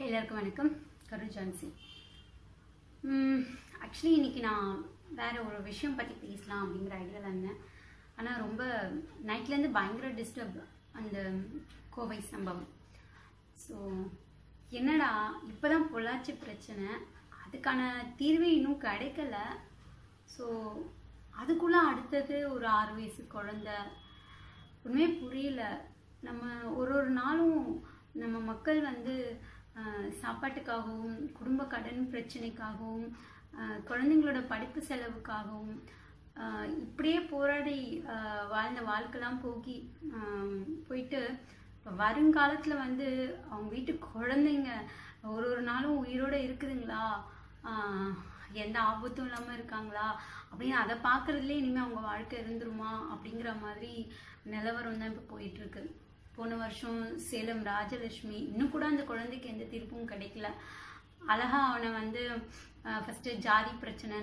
எல்லாருக்கும் வணக்கம். கரு ஜான்சி. ஆக்சுவலி இன்னைக்கு நான் வேற ஒரு விஷயம் பற்றி பேசலாம் அப்படிங்கிற ஐடியாவில் இருந்தேன். ஆனால் ரொம்ப நைட்லேருந்து பயங்கர டிஸ்டர்ப் அந்த கோவை சம்பவம். ஸோ என்னடா இப்போ தான் பொள்ளாச்சி பிரச்சனை, அதுக்கான தீர்வே இன்னும் கிடைக்கல. ஸோ அதுக்குள்ளே அடுத்தது ஒரு 6 வயசு குழந்த. ஒன்றுமே புரியல. நம்ம ஒரு நாளும் நம்ம மக்கள் சாப்பாட்டுக்காகவும் குடும்ப கடன் பிரச்சனைக்காகவும் குழந்தைங்களோட படிப்பு செலவுக்காகவும் இப்படியே போராடி வாழ்ந்த வாழ்க்கைலாம் போயிட்டு இப்போ வருங்காலத்தில் அவங்க வீட்டு குழந்தைங்க ஒரு நாளும் உயிரோடு இருக்குதுங்களா, எந்த ஆபத்தும் இல்லாமல் இருக்காங்களா அப்படின்னு அதை பார்க்குறதுலே இனிமேல் அவங்க வாழ்க்கை இருந்துருமா அப்படிங்கிற மாதிரி நிலவரம் தான் இப்போ போயிட்டுருக்கு. போன வருஷம் சேலம் ராஜலட்சுமி, இன்னும் கூட அந்த குழந்தைக்கு எந்த தீர்ப்பும் கிடைக்கல. அழகா அவனை ஃபஸ்ட்டு ஜாதி பிரச்சனை,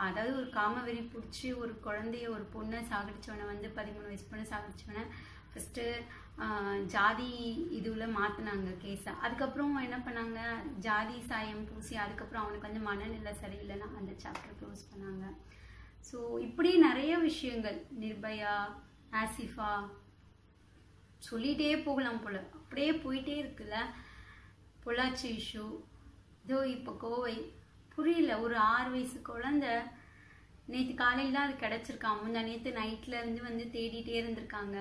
அதாவது ஒரு காமவெறி பிடிச்சி ஒரு குழந்தைய ஒரு பொண்ணை சாகடிச்சவனை 13 வயசு பொண்ணை சாகடிச்சவனை ஃபஸ்ட்டு ஜாதி இதுவில் மாற்றினாங்க கேஸை. அதுக்கப்புறம் என்ன பண்ணாங்க, ஜாதி சாயம் பூசி அதுக்கப்புறம் அவனுக்கு மனநிலை சரியில்லைன்னா அந்த சாப்டர் க்ளோஸ் பண்ணாங்க. ஸோ இப்படி நிறைய விஷயங்கள், நிர்பயா, ஆசிஃபா, சொல்லிகிட்டே போகலாம் போல, அப்படியே போயிட்டே இருக்குல்ல. பொள்ளாச்சி இஷ்யூ, இதோ இப்போ கோவை, புரியல. ஒரு 6 வயசு குழந்த நேற்று காலையில் தான் அது கிடச்சிருக்கான். நேற்று நைட்லேருந்து தேடிட்டே இருந்திருக்காங்க,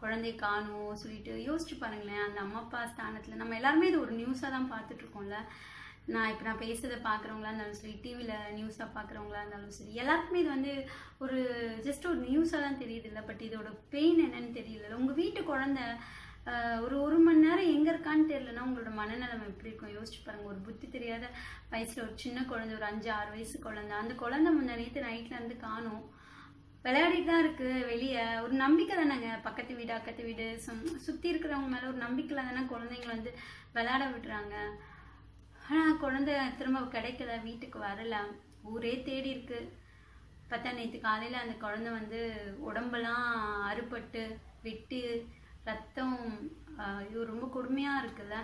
குழந்தைய காணும் சொல்லிட்டு. யோசிச்சு பாருங்களேன், அந்த அம்மா அப்பா ஸ்தானத்தில் நம்ம எல்லாருமே இது ஒரு நியூஸாக தான் பார்த்துட்ருக்கோம்ல. இப்போ நான் பேசுறதை பார்க்குறவங்களா இருந்தாலும் சரி, டிவியில் நியூஸாக பார்க்குறவங்களா இருந்தாலும் சரி, எல்லாருக்குமே இது ஒரு ஜஸ்ட் ஒரு நியூஸாக தான் தெரியுது இல்லை. பட் இதோட பெயின் என்னன்னு தெரியல. உங்கள் வீட்டு குழந்தை ஒரு மணி நேரம் எங்கே இருக்கான்னு தெரியலன்னா உங்களோட மனநிலைமை எப்படி இருக்கும் யோசிச்சு பாருங்கள். ஒரு புத்தி தெரியாத வயசில் ஒரு சின்ன குழந்தை, ஒரு 5-6 வயசு குழந்தை, அந்த குழந்தை நேற்று நைட்லேருந்து காணும், விளையாடிட்டு தான் இருக்குது வெளியே. ஒரு நம்பிக்கை தானேங்க, பக்கத்து வீடு அக்கத்து வீடு சுற்றி இருக்கிறவங்க மேலே ஒரு நம்பிக்கையில் தானே குழந்தைங்களை விளையாட விட்டுறாங்க. ஆனால் குழந்தை திரும்ப கிடைக்கல, வீட்டுக்கு வரல, ஊரே தேடி இருக்கு. பார்த்தா நேற்று காலையில் அந்த குழந்தை உடம்பெல்லாம் அறுபட்டு வெட்டி ரத்தம், இது ரொம்ப கொடுமையாக இருக்குல்ல.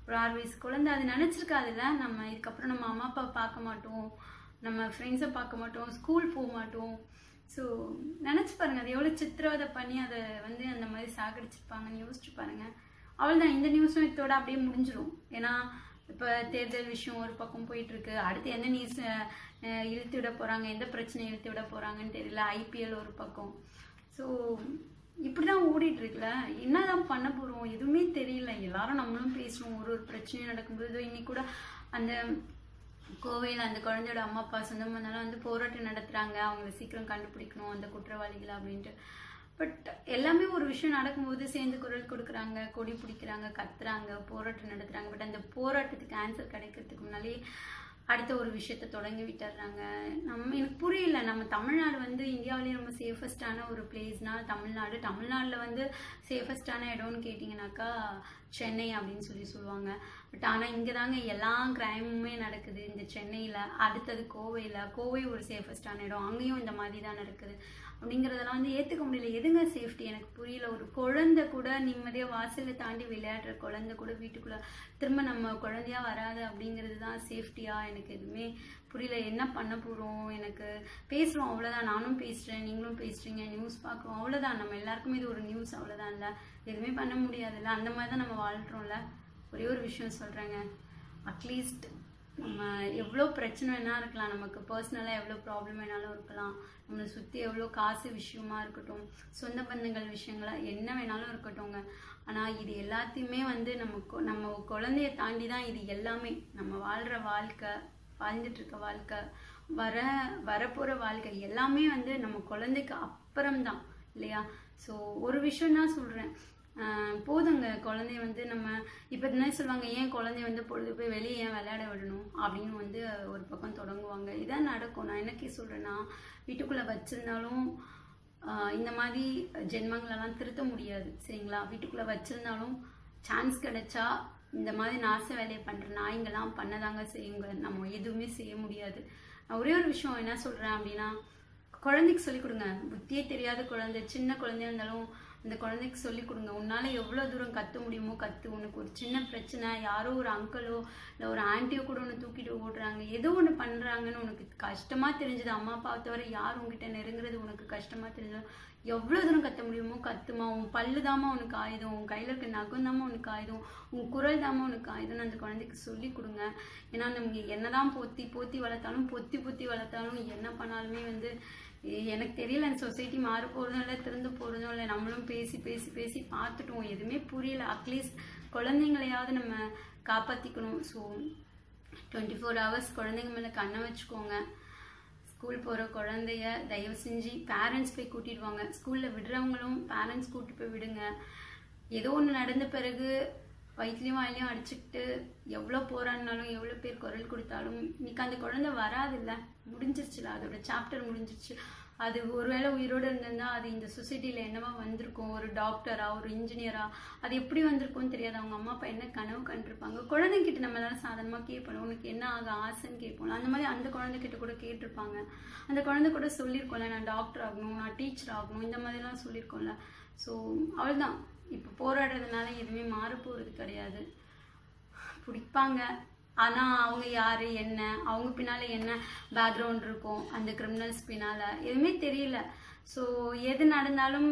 ஒரு 6 வயசு குழந்தை அது நினச்சிருக்காதுல்ல, நம்ம இதுக்கப்புறம் நம்ம அம்மா அப்பா பார்க்க மாட்டோம், நம்ம ஃப்ரெண்ட்ஸை பார்க்க மாட்டோம், ஸ்கூல் போக மாட்டோம். ஸோ நினச்சி பாருங்கள், அது எவ்வளோ சித்திரவதை பண்ணி அதை அந்த மாதிரி சாகடிச்சிருப்பாங்கன்னு யோசிச்சு பாருங்கள். அவ்வளோதான், இந்த நியூஸும் இதோட அப்படியே முடிஞ்சிடும். ஏன்னா இப்போ தேர்தல் விஷயம் ஒரு பக்கம் போயிட்டுருக்கு, அடுத்து என்ன நியூஸ் இழுத்து விட போகிறாங்க, எந்த பிரச்சனை இழுத்து விட போகிறாங்கன்னு தெரியல, ஐபிஎல் ஒரு பக்கம். ஸோ இப்படி தான் ஓடிட்டுருக்குல்ல. என்ன தான் பண்ண போகிறோம் எதுவுமே தெரியல. எல்லாரும் நம்மளும் பேசுகிறோம், ஒரு பிரச்சனையும் நடக்கும்போது. இன்னைக்கு கூட அந்த கோவையில் அந்த குழந்தையோட அம்மா அப்பா சொந்தம் வந்தாலும் போராட்டம் நடத்துகிறாங்க, அவங்கள சீக்கிரம் கண்டுபிடிக்கணும் அந்த குற்றவாளிகளை அப்படின்ட்டு. பட் எல்லாமே ஒரு விஷயம் நடக்கும்போது சேர்ந்து குரல் கொடுக்குறாங்க, கொடி பிடிக்கிறாங்க, கத்துறாங்க, போராட்டம் நடத்துகிறாங்க. பட் அந்த போராட்டத்துக்கு ஆன்சர் கிடைக்கிறதுக்கு முன்னாலே அடுத்த ஒரு விஷயத்த தொடங்கி விட்டுறாங்க. எனக்கு புரியல. நம்ம தமிழ்நாடு இந்தியாவிலேயே ரொம்ப சேஃபஸ்டான ஒரு பிளேஸ்னால் தமிழ்நாடு. தமிழ்நாட்டில் சேஃபஸ்டான இடம்னு கேட்டிங்கனாக்கா சென்னை அப்படின்னு சொல்லுவாங்க. பட் ஆனால் இங்கே தாங்க எல்லா கிரைமுமே நடக்குது இந்த சென்னையில். அடுத்தது கோவை ஒரு சேஃபஸ்டான இடம், அங்கேயும் இந்த மாதிரி தான் நடக்குது அப்படிங்கிறதெல்லாம் ஏற்றுக்க முடியல. எதுங்க சேஃப்டி எனக்கு புரியல. ஒரு குழந்தை கூட நிம்மதியாக வாசலில் தாண்டி விளையாடுற குழந்தை கூட வீட்டுக்குள்ளே திரும்ப நம்ம குழந்தையா வராது அப்படிங்கிறது தான் சேஃப்டியா? எனக்கு எதுவுமே புரியல. என்ன பண்ண போகிறோம்? எனக்கு பேசுகிறோம் அவ்வளோதான், நானும் பேசுகிறேன், நீங்களும் பேசுகிறீங்க, நியூஸ் பார்க்குறோம் அவ்வளோதான். நம்ம எல்லாருக்குமே இது ஒரு நியூஸ் அவ்வளோதான் இல்லை, எதுவுமே பண்ண முடியாதுல்ல. அந்த மாதிரி தான் நம்ம வாழ்கிறோம்ல. ஒரே ஒரு விஷயம் சொல்கிறேங்க, அட்லீஸ்ட் நம்ம எவ்வளோ பிரச்சனை வேணால் இருக்கலாம், நமக்கு பர்சனலாக எவ்வளோ ப்ராப்ளம் வேணாலும் இருக்கலாம், நம்மளை சுற்றி எவ்வளோ காசு விஷயமா இருக்கட்டும், சொந்த பந்தங்கள் விஷயங்களாக என்ன வேணாலும் இருக்கட்டும்ங்க. ஆனால் இது எல்லாத்தையுமே நம்ம குழந்தைய தாண்டி தான் இது எல்லாமே. நம்ம வாழ்கிற வாழ்க்கை, வாழ்ந்துட்டுருக்க வாழ்க்கை, வரப்போகிற வாழ்க்கை எல்லாமே நம்ம குழந்தைக்கு அப்புறம்தான் இல்லையா? ஸோ ஒரு விஷயம் தான் சொல்கிறேன், போதுங்க குழந்தைய நம்ம இப்போ என்ன சொல்லுவாங்க, ஏன் குழந்தைய பொழுது போய் வெளியே ஏன் விளையாட விடணும் அப்படின்னு ஒரு பக்கம் தொடங்குவாங்க. இதான் நடக்கும். நான் என்னக்கே சொல்கிறேன்னா, வீட்டுக்குள்ளே வச்சுருந்தாலும் இந்த மாதிரி ஜென்மங்களெல்லாம் திருத்த முடியாது சரிங்களா? வீட்டுக்குள்ளே வச்சுருந்தாலும் சான்ஸ் கிடைச்சா இந்த மாதிரி நாச வேலையை பண்ணுற நாய்ங்கெல்லாம் பண்ணதாங்க செய்யுங்க. நம்ம எதுவுமே செய்ய முடியாது. நான் ஒரே ஒரு விஷயம் என்ன சொல்கிறேன் அப்படின்னா, குழந்தைக்கு சொல்லிக் கொடுங்க. புத்தியே தெரியாத குழந்தை, சின்ன குழந்தையா இருந்தாலும் அந்த குழந்தைக்கு சொல்லி கொடுங்க. உன்னால எவ்வளோ தூரம் கற்று முடியுமோ கற்று. உனக்கு ஒரு சின்ன பிரச்சனை, யாரோ ஒரு அங்கிளோ இல்லை ஒரு ஆன்ட்டியோ கூட ஒன்று தூக்கிட்டு ஓடுறாங்க, ஏதோ ஒன்று பண்ணுறாங்கன்னு உனக்கு கஷ்டமாக தெரிஞ்சது, அம்மா அப்பாவை தவிர யார் உங்ககிட்ட நெருங்குறது உனக்கு கஷ்டமாக தெரிஞ்சது, எவ்வளோ தூரம் கற்ற முடியுமோ கற்றுமா. உன் பல்லு தாமா உனக்கு ஆயுதம், உன் கையில் இருக்க நகம் தாமா உனக்கு ஆயுதம், உன் குரல் தாமா உனக்கு ஆயுதம்னு அந்த குழந்தைக்கு சொல்லி கொடுங்க. ஏன்னா நம்ம என்னதான் போத்தி வளர்த்தாலும் பொத்தி வளர்த்தாலும் என்ன பண்ணாலுமே வந்து எனக்கு தெரியல, அந்த சொசைட்டி மாற போகிறதும் இல்லை, திறந்து போகிறதும் இல்லை. நம்மளும் பேசி பார்த்துட்டோம், எதுவுமே புரியல. அட்லீஸ்ட் குழந்தைங்களையாவது நம்ம காப்பாற்றிக்கணும். ஸோ 24 hours குழந்தைங்க மேலே கண்ணை வச்சுக்கோங்க. ஸ்கூல் போகிற குழந்தைய தயவு செஞ்சு பேரண்ட்ஸ் போய் கூட்டிடுவாங்க. ஸ்கூலில் விடுறவங்களும் பேரண்ட்ஸ் கூட்டிட்டு போய் விடுங்க. ஏதோ ஒன்று நடந்த பிறகு வயிற்றுலையும் வாயிலையும் அடிச்சுக்கிட்டு எவ்வளோ போராடினாலும் எவ்வளோ பேர் குரல் கொடுத்தாலும் இன்னைக்கு அந்த குழந்தை வராதில்ல, முடிஞ்சிருச்சுல, அதோட சாப்டர் முடிஞ்சிருச்சு. அது ஒருவேளை உயிரோடு இருந்திருந்தா அது இந்த சொசைட்டியில் என்னவா வந்திருக்கும், ஒரு டாக்டரா ஒரு இன்ஜினியரா, அது எப்படி வந்திருக்கும்னு தெரியாது. அவங்க அம்மா அப்பா என்ன கனவு கண்டிருப்பாங்க. குழந்தைங்கிட்ட நம்மளால சாதாரணமாக கேட்போம், உனக்கு என்ன ஆக ஆசைன்னு கேட்போம். அந்த மாதிரி அந்த குழந்தைகிட்ட கூட கேட்டிருப்பாங்க. அந்த குழந்தை கூட சொல்லியிருக்கோம்ல, நான் டாக்டர் ஆகணும், நான் டீச்சர் ஆகணும், இந்த மாதிரிலாம் சொல்லியிருக்கோம்ல. ஸோ அவள்தான் இப்போ போராடுறதுனால எதுவுமே மாற போகிறது கிடையாது. பிடிப்பாங்க, ஆனால் அவங்க யார் என்ன, அவங்க பின்னால் என்ன பேக்ரவுண்ட் இருக்கும், அந்த கிரிமினல்ஸ் பின்னால் எதுவுமே தெரியல. ஸோ எது நடந்தாலும்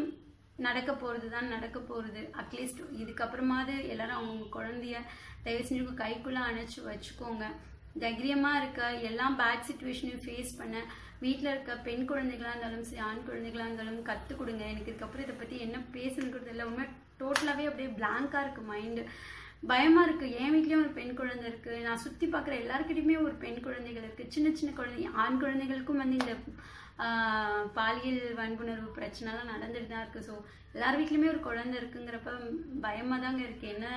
நடக்க போகிறது தான் நடக்க போகிறது. அட்லீஸ்ட் இதுக்கப்புறமாவது எல்லாரும் அவங்க குழந்தைய தயவு செஞ்சு கைக்குள்ளே அணைச்சி வச்சுக்கோங்க. தைரியமாக இருக்க, எல்லாம் பேட் சுச்சுவேஷனையும் ஃபேஸ் பண்ண வீட்டில் இருக்க பெண் குழந்தைகளாக இருந்தாலும் சரி ஆண் குழந்தைகளாக இருந்தாலும் கற்றுக் கொடுங்க. எனக்கு இதுக்கப்புறம் இதை பற்றி என்ன பேசணுங்கிறது இல்லை, உண்மை டோட்டலாகவே அப்படியே பிளாங்காக இருக்குது மைண்டு. பயமாக இருக்குது. என் வீட்லேயும் ஒரு பெண் குழந்தை இருக்குது, நான் சுற்றி பார்க்குற எல்லாருக்கிட்டையுமே ஒரு பெண் குழந்தைகள் இருக்குது. சின்ன குழந்தை ஆண் குழந்தைகளுக்கும் வந்து இந்த பாலியல் வன்புணர்வு பிரச்சனைலாம் நடந்துட்டு தான் இருக்குது. ஸோ எல்லார் வீட்லேயுமே ஒரு குழந்தை இருக்குங்கிறப்ப பயமாக தாங்க இருக்குது. என்ன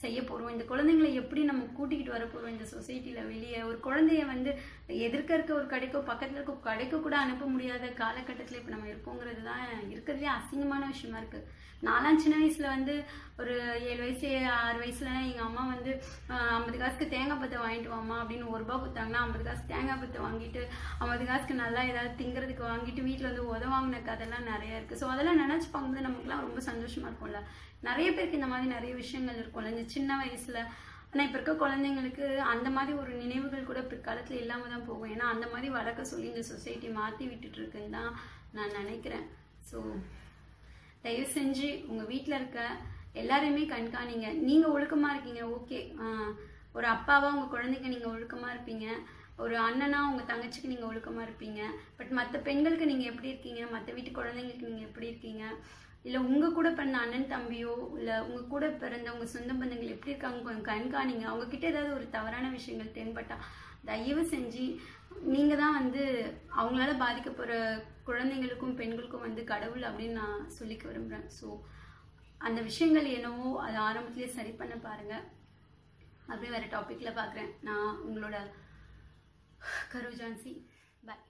செய்ய போகிறோம், இந்த குழந்தைங்களை எப்படி நம்ம கூட்டிகிட்டு வர போகிறோம் இந்த சொசைட்டியில் வெளியே. ஒரு குழந்தைய வந்து எதிர்க்க இருக்க ஒரு கடைக்கோ பக்கத்தில் இருக்க கடைக்கோ கூட அனுப்ப முடியாத காலகட்டத்தில் இப்போ நம்ம இருப்போங்கிறது தான் இருக்கிறதுலே அசிங்கமான விஷயமா இருக்குது. நாலாம் சின்ன வயசில் வந்து ஒரு 7 வயசு 6 வயசுலனா எங்கள் அம்மா வந்து 50 காசுக்கு தேங்காய் பத்தை வாங்கிட்டு வாமா அப்படின்னு ₹1 கொடுத்தாங்கன்னா 50 காசுக்கு தேங்காய் பத்தை வாங்கிட்டு 50 காசுக்கு நல்லா ஏதாவது திங்கிறதுக்கு வாங்கிட்டு வீட்டில் வந்து உதவாங்கின கதைலாம் நிறையா இருக்குது. ஸோ அதெல்லாம் நினச்சி பார்க்கும்போது நமக்குலாம் ரொம்ப சந்தோஷமாக இருக்கும்ல. நிறைய பேருக்கு இந்த மாதிரி நிறைய விஷயங்கள் இருக்கும்ல இந்த சின்ன வயசில். ஆனால் இப்போ இருக்க குழந்தைங்களுக்கு அந்த மாதிரி ஒரு நினைவுகள் கூட பிற்காலத்தில் இல்லாமல் தான் போகும். ஏன்னா அந்த மாதிரி வளர்க்க சொல்லி இந்த சொசைட்டி மாற்றி விட்டுட்டு இருக்குன்னு தான் நான் நினைக்கிறேன். ஸோ தயவு செஞ்சு உங்கள் வீட்டில் இருக்க எல்லாரையுமே கண்காணிங்க. நீங்கள் ஒழுக்கமாக இருக்கீங்க, ஓகே. ஒரு அப்பாவா உங்கள் குழந்தைங்க நீங்கள் ஒழுக்கமாக இருப்பீங்க, ஒரு அண்ணனா உங்கள் தங்கச்சிக்கு நீங்கள் ஒழுக்கமாக இருப்பீங்க. பட் மற்ற பெண்களுக்கு நீங்கள் எப்படி இருக்கீங்க, மற்ற வீட்டு குழந்தைங்களுக்கு நீங்கள் எப்படி இருக்கீங்க, இல்லை உங்கள் கூட பிறந்த அண்ணன் தம்பியோ இல்லை உங்கள் கூட பிறந்த உங்கள் சொந்த பந்தங்கள் எப்படி இருக்காங்க கொஞ்சம் கண்காணிங்க. அவங்கக்கிட்ட ஏதாவது ஒரு தவறான விஷயங்கள் தென்பட்டா தயவு செஞ்சு நீங்கள் தான் வந்து அவங்களால பாதிக்க போகிற குழந்தைங்களுக்கும் பெண்களுக்கும் வந்து கடவுள் அப்படின்னு நான் சொல்லிக்க விரும்புகிறேன். ஸோ அந்த விஷயங்கள் என்னவோ அதை ஆரம்பத்திலே சரி பண்ண பாருங்கள். அப்படியே வேறு டாப்பிக்கில் பார்க்குறேன். நான் உங்களோட கரு ஜான்சி. பாய்.